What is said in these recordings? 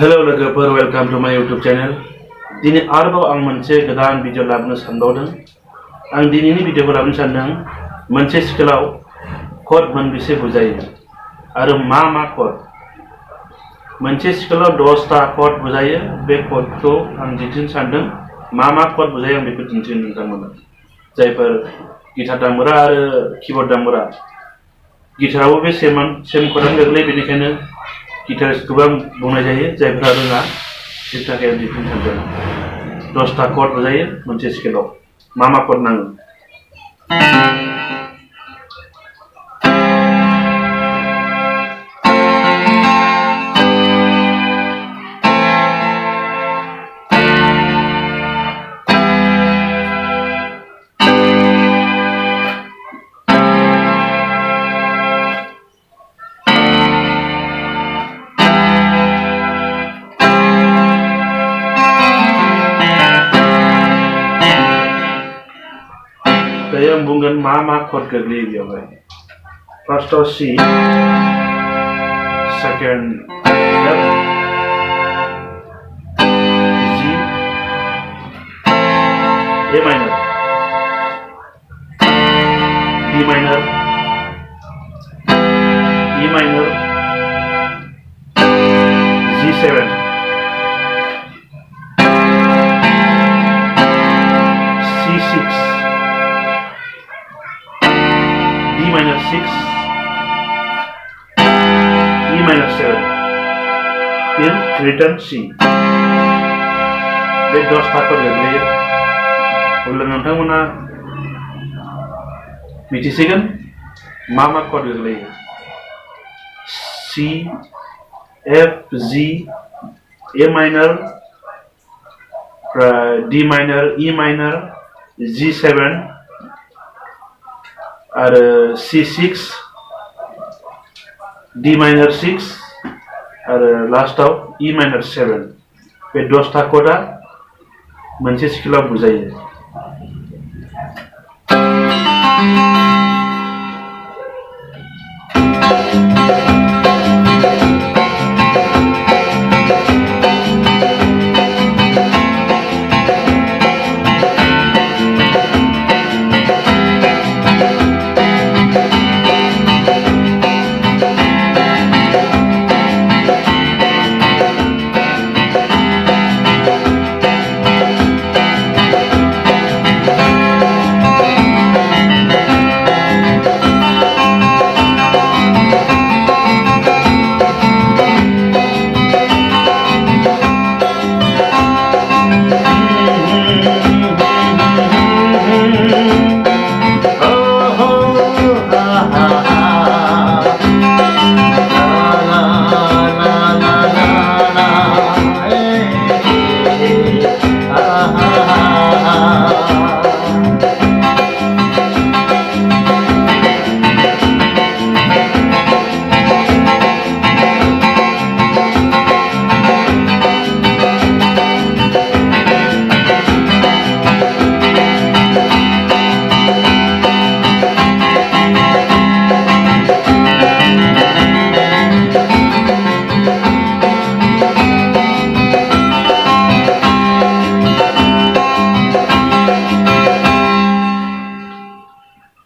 Hello लोगोफोर welcome to my YouTube channel. दिनै आरोबाव आं मोनसे गोदान भिडिअ लाबोनो सानबावदों। आं दिनैनि भिडिअखौ लाबोनो सानदों मोनसे स्केलाव कड मोनबेसे बुजायो आरो मा कड। मोनसे स्केलाव 10टा कड बुजायो। बे कडखौ आं दिन्थिनो सानदों। मा कड बुजायो आं बेखौ दिन्थिनो नोंथांमोननो। जायफोर गिटार दामग्रा आरो कीबोर्ड दामग्रा, गिटारावबो बे सेम कडानो गोग्लैयो, बेनिखायनो गिटारिस्टखौबो आं बुंनाय जायो। जायफोरा रोङा बिसोरनि थाखाय आं दिन्थिनो सानदों। 10टा कड बुजायो मोनसे स्केलाव। मा कड नाङो। दायो आं बुंगोन मा कड गोग्लैयो बेयावहाय। फार्स्टआव C, second F, G, A minor, D minor, E minor, G7, C6, D minor 6, E minor 7, फिर रिटर्न C। बे 10टा कड गोग्लैयो। अब्ला नोंथांमोना मिथिसिगोन मा कड गोग्लैयो। C, F, G, A minor, D minor, E minor, G7 आरो C6, D माइनर 6 आरो लास्टआव E माइनर 7। बे 10टा कडा मोनसे स्केलाव बुजायो।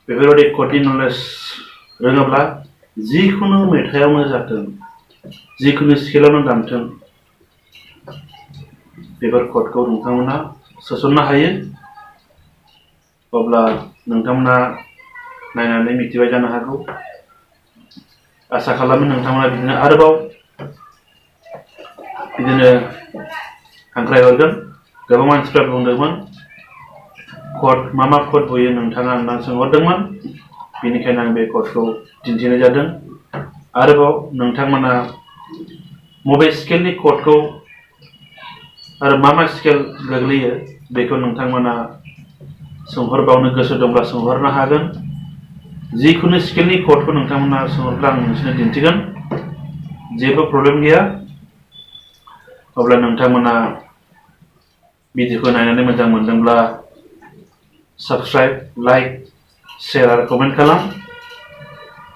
बेफोरबायदि कडनि नलेज रोङाब्ला जिखुनु मेथाइयावनो जाथों, जिखुनु स्केलावनो दामथों, बेफोर कडखौ नोंथांमोना सोसननो हायो। अब्ला नोंथांमोना नायनानै मिथिबाय जानो हागौ। आसा खालामो नोंथांमोना बिदिनो आरोबाव बिदिनो हांख्रायहरगोन। गोबां मानसिफ्रा बुंदोंमोन कड मा कड बुयो नोंथाङा होनना सोंहरदोंमोन। बेनिखायनो आं बे कडखौ दिन्थिनाय जादों। आरोबाव नोंथांमोना मबे स्केलनि कडखौ आरो मा स्केल गोग्लैयो बेखौ नोंथांमोना सोंहरबावनो गोसो दंब्ला सोंहरनो हागोन। जिखुनु स्केलनि कडखौ नोंथांमोना सोंहरब्ला आं नोंसोरनो दिन्थिगोन। जेबो प्रब्लेम गैया। अब्ला नोंथांमोना भिडिअखौ नायनानै मोजां मोनदोंब्ला साबस्क्राइब, लाइक, शेयार आरो कमेन्ट खालाम।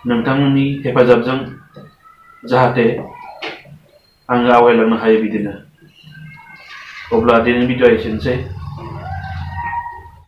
नोंथांमोननि हेफाजाबजों जाहाथे आङो आवगायलांनो हायो बिदिनो अब्ला दिनैनि भिडिअआ एसेनोसै